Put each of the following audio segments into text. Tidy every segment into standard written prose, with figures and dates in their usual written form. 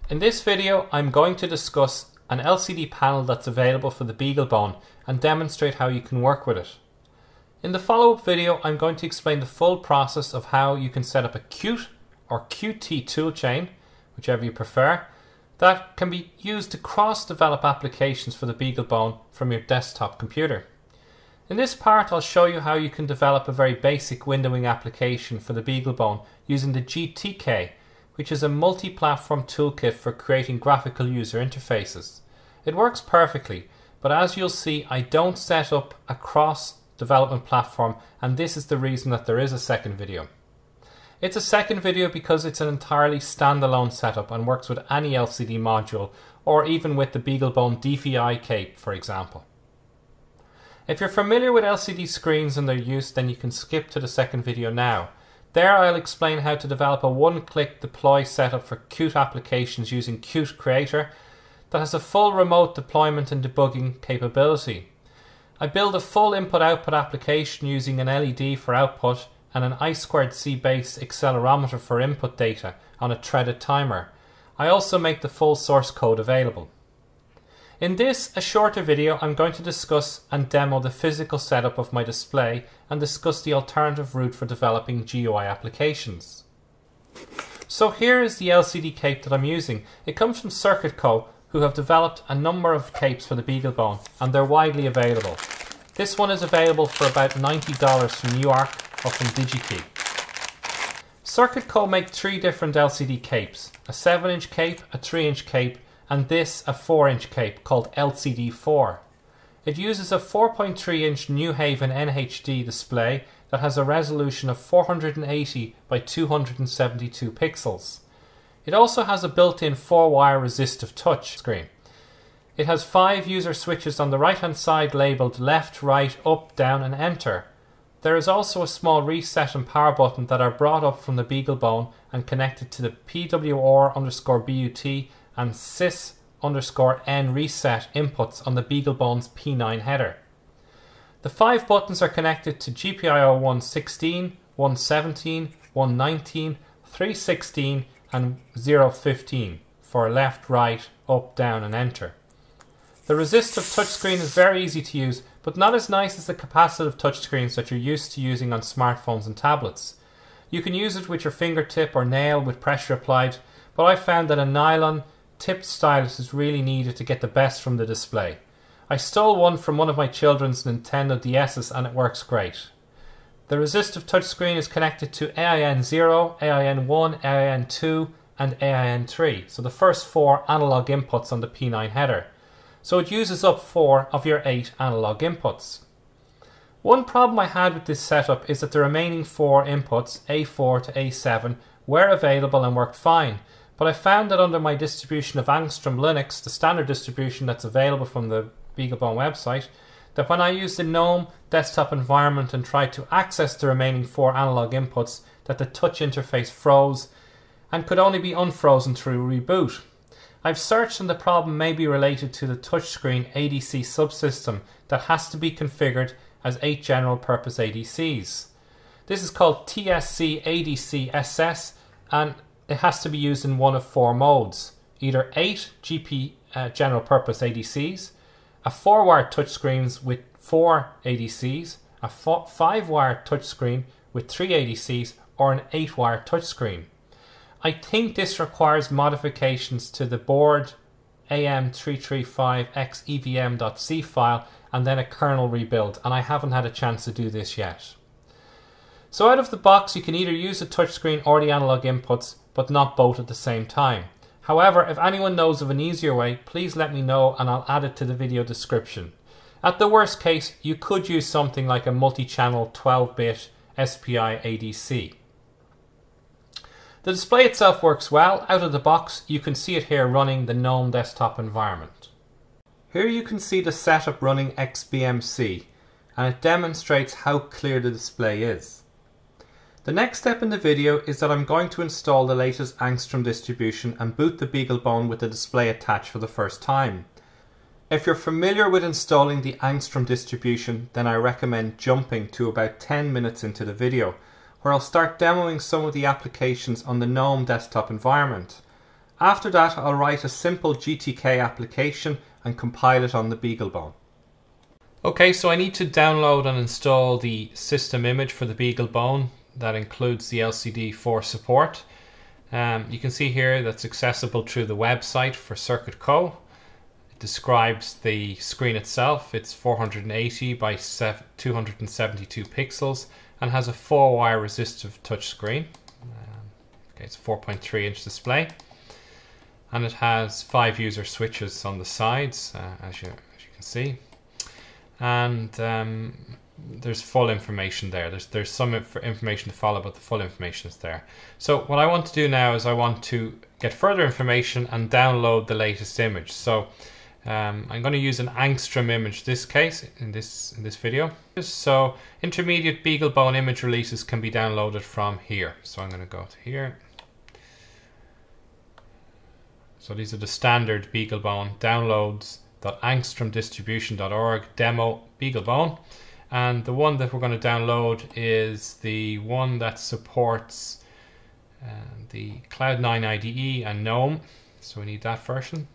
In this video, I'm going to discuss an LCD panel that's available for the Beaglebone and demonstrate how you can work with it. In the follow-up video, I'm going to explain the full process of how you can set up a Qt or Qt toolchain, whichever you prefer, that can be used to cross-develop applications for the Beaglebone from your desktop computer. In this part, I'll show you how you can develop a very basic windowing application for the Beaglebone using the GTK, which is a multi-platform toolkit for creating graphical user interfaces. It works perfectly, but as you'll see, I don't set up a cross-development platform, and this is the reason that there is a second video. It's a second video because it's an entirely standalone setup and works with any LCD module, or even with the Beaglebone DVI cape, for example. If you're familiar with LCD screens and their use, then you can skip to the second video now. There I'll explain how to develop a one-click deploy setup for Qt applications using Qt Creator that has a full remote deployment and debugging capability. I build a full input-output application using an LED for output and an I2C based accelerometer for input data on a threaded timer. I also make the full source code available. In this, a shorter video, I'm going to discuss and demo the physical setup of my display and discuss the alternative route for developing GUI applications. So here is the LCD cape that I'm using. It comes from Circuit Co, who have developed a number of capes for the Beaglebone, and they're widely available. This one is available for about $90 from New York or from DigiKey. Circuit Co make three different LCD capes, a 7-inch cape, a 3-inch cape, and this a 4-inch cape called LCD4. It uses a 4.3-inch New Haven NHD display that has a resolution of 480 by 272 pixels. It also has a built-in 4-wire resistive touch screen. It has 5 user switches on the right-hand side labelled left, right, up, down and enter. There is also a small reset and power button that are brought up from the Beaglebone and connected to the PWR_BUT and sys_n reset inputs on the Beaglebone's P9 header. The 5 buttons are connected to GPIO 116, 117, 119, 316 and 015 for left, right, up, down and enter. The resistive touchscreen is very easy to use, but not as nice as the capacitive touchscreens that you're used to using on smartphones and tablets. You can use it with your fingertip or nail with pressure applied, but I found that a nylon tipped stylus is really needed to get the best from the display. I stole one from one of my children's Nintendo DS's and it works great. The resistive touchscreen is connected to AIN0, AIN1, AIN2 and AIN3, so the first 4 analog inputs on the P9 header. So it uses up 4 of your 8 analog inputs. One problem I had with this setup is that the remaining 4 inputs, A4 to A7, were available and worked fine. But I found that under my distribution of Angstrom Linux, the standard distribution that's available from the Beaglebone website, that when I used the GNOME desktop environment and tried to access the remaining 4 analog inputs, that the touch interface froze and could only be unfrozen through reboot. I've searched and the problem may be related to the touchscreen ADC subsystem that has to be configured as 8 general purpose ADCs. This is called TSC ADC SS and it has to be used in one of 4 modes, either 8 general purpose ADCs, a 4-wire touchscreens with 4 ADCs, a 5-wire touchscreen with 3 ADCs, or an 8-wire touchscreen. I think this requires modifications to the board AM335XEVM.c file and then a kernel rebuild, and I haven't had a chance to do this yet. So out of the box you can either use the touchscreen or the analog inputs, but not both at the same time. However, if anyone knows of an easier way, please let me know and I'll add it to the video description. At the worst case, you could use something like a multi-channel 12-bit SPI ADC. The display itself works well. Out of the box, you can see it here running the GNOME desktop environment. Here you can see the setup running XBMC, and it demonstrates how clear the display is. The next step in the video is that I'm going to install the latest Angstrom distribution and boot the Beaglebone with the display attached for the first time. If you're familiar with installing the Angstrom distribution, then I recommend jumping to about 10 minutes into the video, where I'll start demoing some of the applications on the GNOME desktop environment. After that, I'll write a simple GTK application and compile it on the Beaglebone. Okay, so I need to download and install the system image for the Beaglebone. That includes the LCD for support. You can see here that's accessible through the website for Circuit Co. It describes the screen itself. It's 480 by 272 pixels and has a 4-wire resistive touchscreen. Okay, it's a 4.3 inch display, and it has 5 user switches on the sides, as you can see. And there's full information there. There's some information to follow, but the full information is there. So what I want to do now is I want to get further information and download the latest image. So I'm going to use an angstrom image this case in this video. So intermediate Beaglebone image releases can be downloaded from here. So I'm going to go to here. So these are the standard Beaglebone downloads.angstromdistribution.org demo Beaglebone. And the one that we're going to download is the one that supports the Cloud9 IDE and GNOME. So we need that version.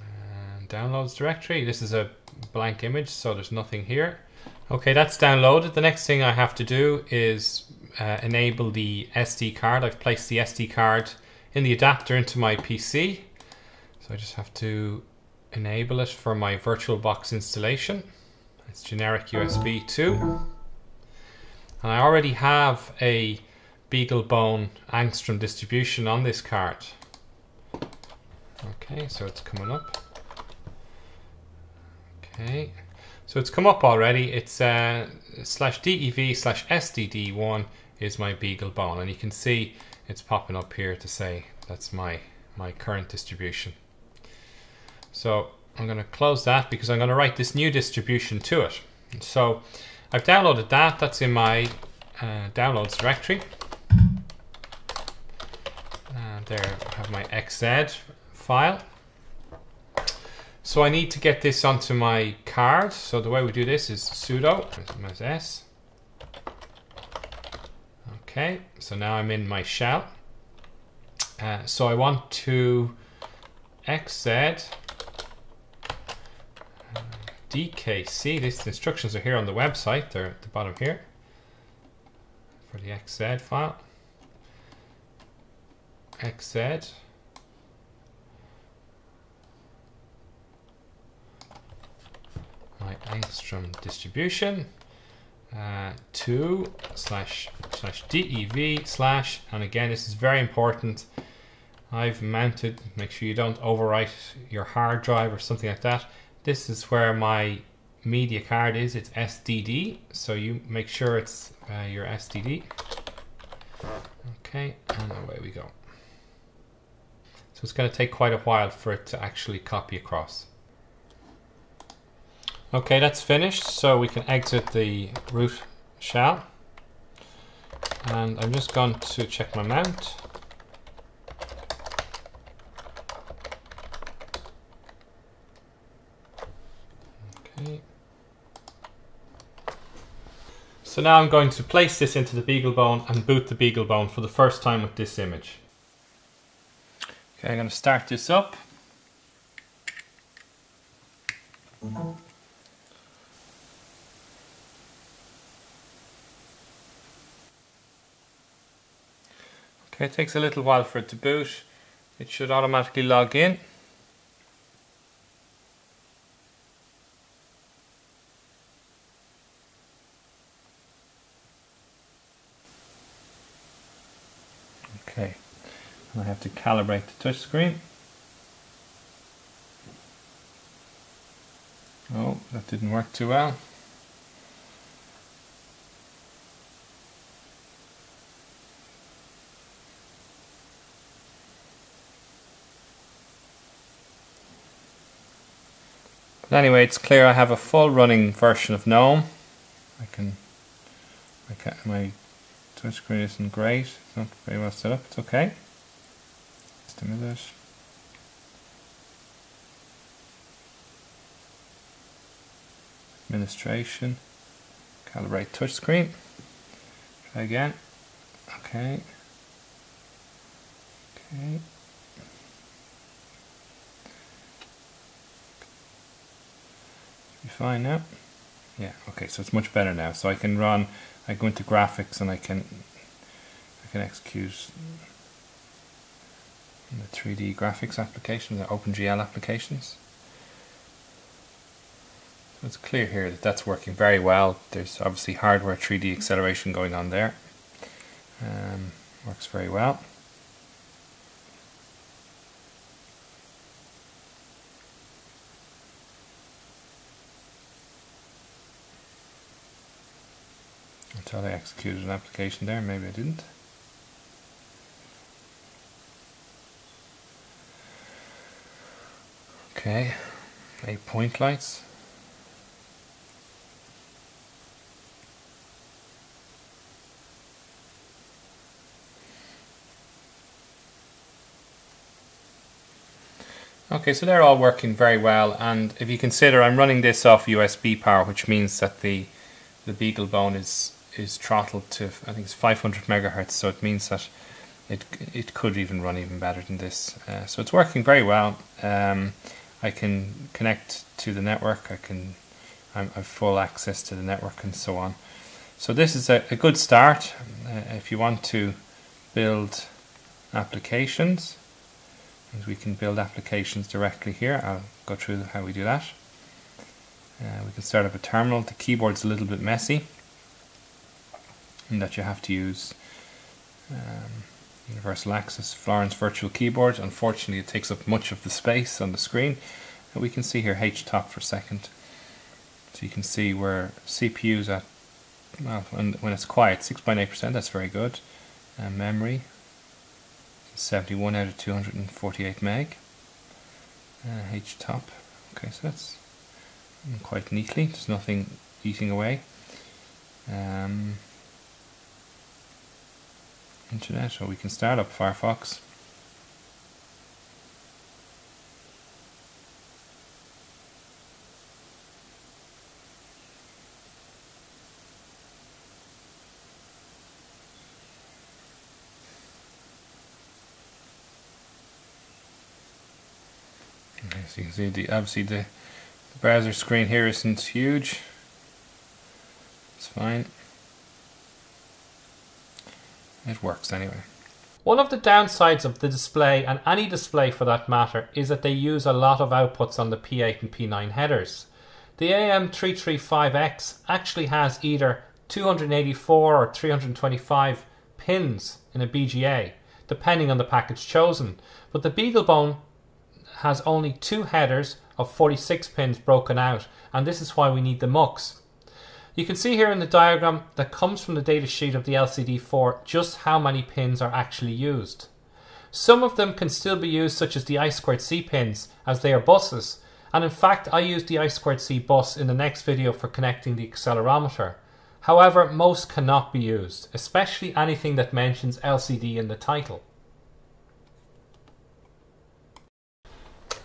And downloads directory. This is a blank image, so there's nothing here. Okay, that's downloaded. The next thing I have to do is enable the SD card. I've placed the SD card in the adapter into my PC. So I just have to enable it for my VirtualBox installation. It's generic USB 2. And I already have a Beaglebone angstrom distribution on this card. Okay, so it's coming up. Okay, so it's come up already. It's /dev/sdd1 is my Beaglebone, and you can see it's popping up here to say that's my current distribution. So I'm going to close that because I'm going to write this new distribution to it. So I've downloaded that. That's in my downloads directory. And there I have my XZ file. So I need to get this onto my card. So the way we do this is sudo -s. Okay, so now I'm in my shell. So I want to XZ DKC. These instructions are here on the website. They're at the bottom here for the XZ file. XZ my angstrom distribution to /dev/ and again, this is very important. I've mounted, make sure you don't overwrite your hard drive or something like that. This is where my media card is. It's SDD, so you make sure it's your SDD. Okay, and away we go. So it's going to take quite a while for it to actually copy across. Okay, that's finished, so we can exit the root shell. And I'm just going to check my mount. Okay. So now I'm going to place this into the Beaglebone and boot the Beaglebone for the first time with this image. Okay, I'm going to start this up. Okay, it takes a little while for it to boot. It should automatically log in. Okay, I have to calibrate the touchscreen. Oh, that didn't work too well. But anyway, it's clear I have a full running version of GNOME. My touchscreen isn't great. It's not very well set up. It's okay. Just a minute. Administration. Calibrate touchscreen. Try again. Okay. Okay. Should be fine now. Yeah, okay, so it's much better now. So I can run, I go into graphics and I can execute the 3D graphics application, the OpenGL applications. So it's clear here that that's working very well. There's obviously hardware 3D acceleration going on there. Works very well. I thought I executed an application there, maybe I didn't. Okay, 8 point lights. Okay, so they're all working very well, and if you consider I'm running this off USB power, which means that the Beaglebone is throttled to, I think it's 500 megahertz, so it means that it could even run even better than this. So it's working very well. I can connect to the network, I have full access to the network and so on. So this is a good start. If you want to build applications, we can build applications directly here. I'll go through how we do that. We can start up a terminal. The keyboard's a little bit messy in that you have to use Universal Access Florence Virtual Keyboard. Unfortunately, it takes up much of the space on the screen. And we can see here H-top for a second. So you can see where CPU's at, well, when it's quiet, 6.8%, that's very good. Memory, 71 out of 248 meg. H-top, okay, so that's quite neatly, there's nothing eating away. Internet, so we can start up Firefox. Okay, so you can see obviously the browser screen here isn't huge. It's fine. It works anyway. One of the downsides of the display, and any display for that matter, is that they use a lot of outputs on the P8 and P9 headers. The AM335X actually has either 284 or 325 pins in a BGA, depending on the package chosen. But the Beaglebone has only 2 headers of 46 pins broken out, and this is why we need the MUX. You can see here in the diagram that comes from the datasheet of the LCD4 just how many pins are actually used. Some of them can still be used, such as the I2C pins, as they are buses, and in fact I used the I2C bus in the next video for connecting the accelerometer. However, most cannot be used, especially anything that mentions LCD in the title.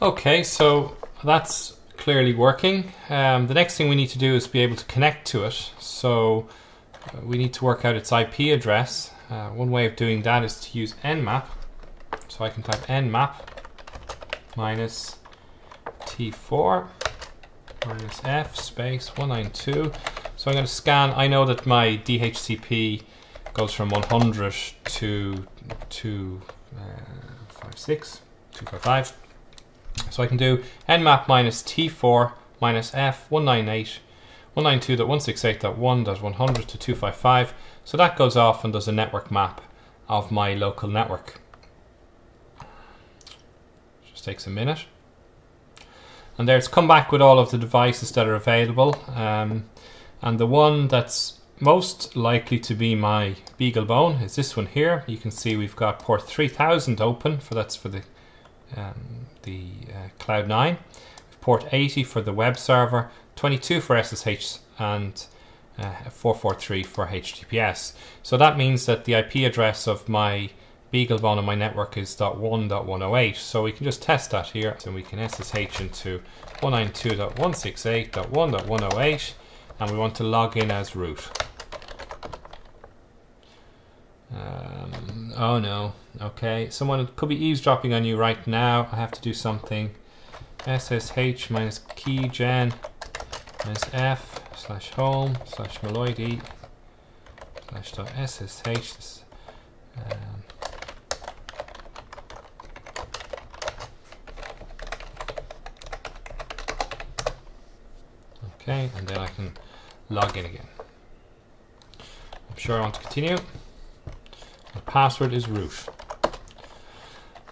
Okay, so that's clearly working. The next thing we need to do is be able to connect to it. So we need to work out its IP address. One way of doing that is to use nmap. So I can type nmap minus T4 minus F space 192. So I'm going to scan. I know that my DHCP goes from 100 to 255. So I can do nmap minus T4 minus F 192.168.1.100 to 255. So that goes off and does a network map of my local network. Just takes a minute. And there it's come back with all of the devices that are available. And the one that's most likely to be my Beaglebone is this one here. You can see we've got port 3000 open, that's for the Cloud9, port 80 for the web server, 22 for SSH, and 443 for HTTPS. So that means that the IP address of my Beaglebone on my network is .1.108. So we can just test that here. So we can SSH into 192.168.1.108, and we want to log in as root. Oh no. Okay, someone could be eavesdropping on you right now. I have to do something. SSH minus keygen minus F slash home slash Meloidi slash dot SSH. Okay, and then I can log in again. I'm sure I want to continue. The password is root.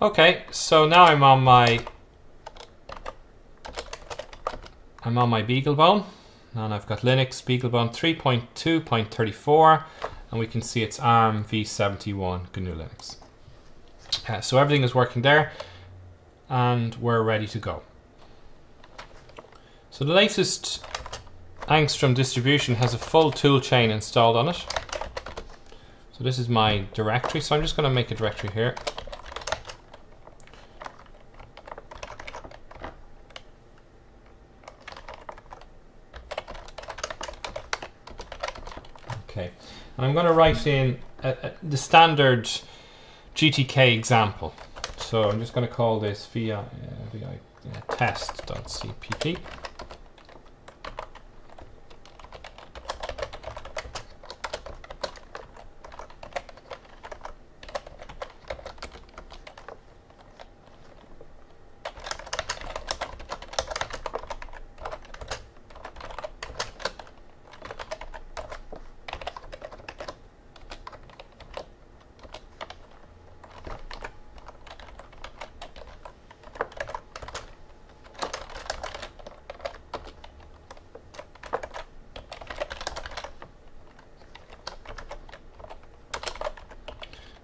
Okay, so now I'm on my Beaglebone, and I've got Linux Beaglebone 3.2.34, and we can see it's ARM v71 GNU Linux. So everything is working there, and we're ready to go. So the latest Angstrom distribution has a full toolchain installed on it. So this is my directory, so I'm just going to make a directory here. Okay, and I'm going to write in the standard GTK example. So I'm just going to call this vi test.cpp.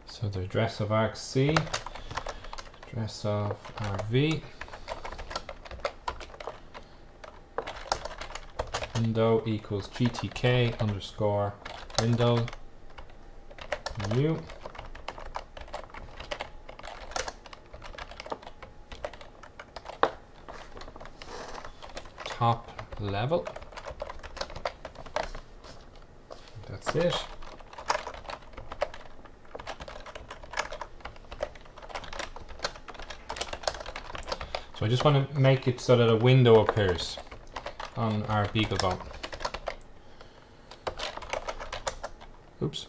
So the address of argc, address of rv, window equals gtk underscore window new, top level. That's it. So I just want to make it so that a window appears on our Beaglebone. Oops.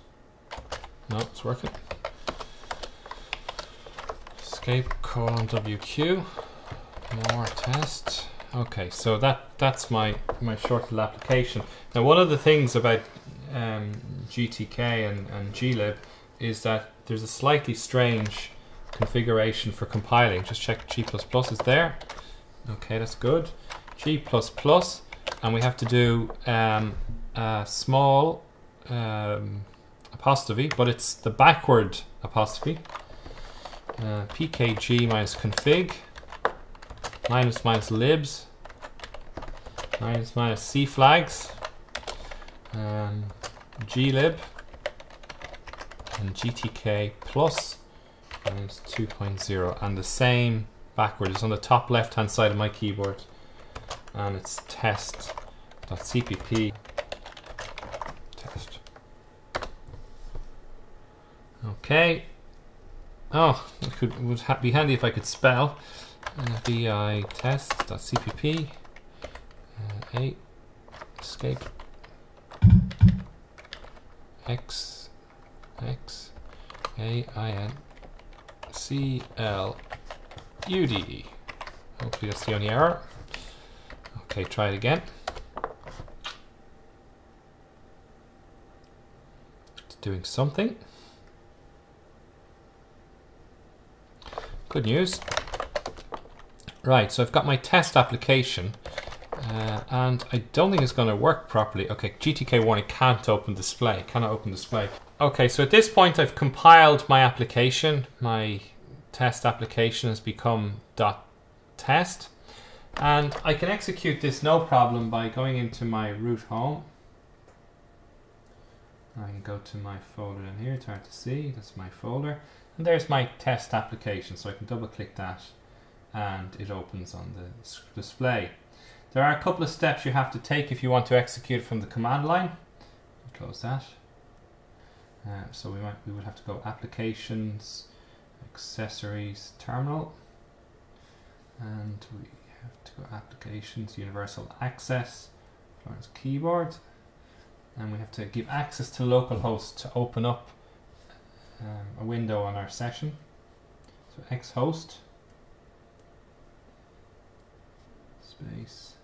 No, it's working. Escape :WQ. More test. Okay, so that's my short little application. Now one of the things about GTK and glib is that there's a slightly strange configuration for compiling. Just check G++ is there. Okay, that's good. G++, and we have to do a small apostrophe, but it's the backward apostrophe. pkg minus config minus libs minus c flags, glib and gtk plus minus 2.0, and the same backward is on the top left hand side of my keyboard, and it's test.cpp test. Okay. Oh, it would be handy if I could spell. vi test.cpp a escape x a i n c l u d e. Hopefully that's the only error. Okay, try it again. It's doing something. Good news. Right, so I've got my test application, and I don't think it's going to work properly. Okay, GTK warning, cannot open display. Okay, so at this point I've compiled my application. My test application has become .test, and I can execute this no problem by going into my root home. I can go to my folder in here. It's hard to see. That's my folder, and there's my test application. So I can double click that and it opens on the display. There are a couple of steps you have to take if you want to execute from the command line. Close that. So we would have to go Applications, Accessories, Terminal, and we have to go Applications, Universal Access, Florence Keyboard, and we have to give access to localhost to open up a window on our session. So xhost space,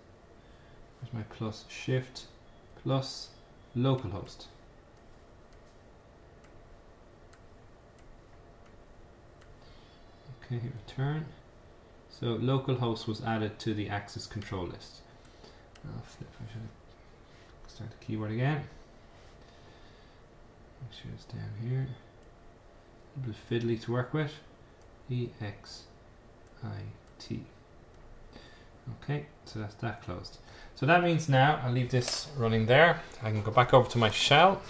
where's my plus, shift plus localhost. Okay, return. So localhost was added to the access control list. I'll flip, I should start the keyboard again. Make sure it's down here. A little bit fiddly to work with. EXIT. Okay, so that's that closed. So that means now I'll leave this running there. I can go back over to my shell.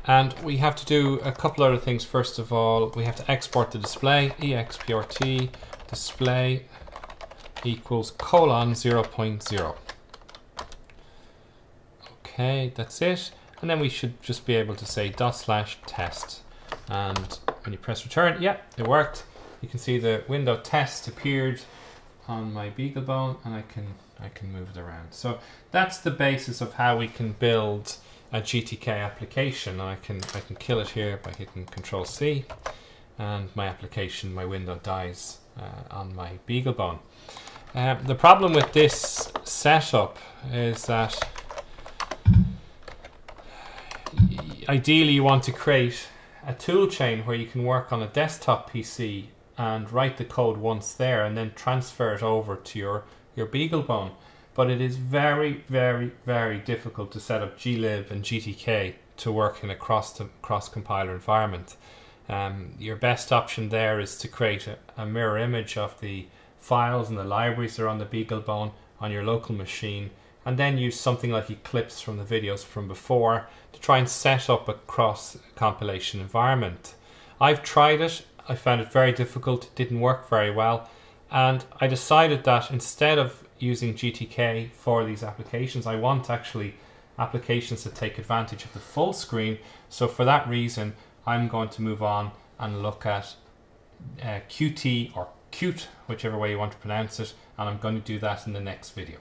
And we have to do a couple other things. First of all, we have to export the display. export display equals :0.0. Okay, that's it. And then we should just be able to say /test. And when you press return, yeah, it worked. You can see the window test appeared on my Beaglebone, and I can move it around. So that's the basis of how we can build a GTK application. I can kill it here by hitting Control-C, and my application, my window dies on my Beaglebone. The problem with this setup is that ideally you want to create a tool chain where you can work on a desktop PC and write the code once there and then transfer it over to your Beaglebone. But it is very, very, very difficult to set up glib and GTK to work in a cross-compiler environment. Your best option there is to create a mirror image of the files and the libraries that are on the Beaglebone on your local machine, and then use something like Eclipse from the videos from before to try and set up a cross-compilation environment. I've tried it, I found it very difficult, it didn't work very well, and I decided that instead of using GTK for these applications, I want actually applications that take advantage of the full screen. So for that reason, I'm going to move on and look at Qt or Qt, whichever way you want to pronounce it, and I'm going to do that in the next video.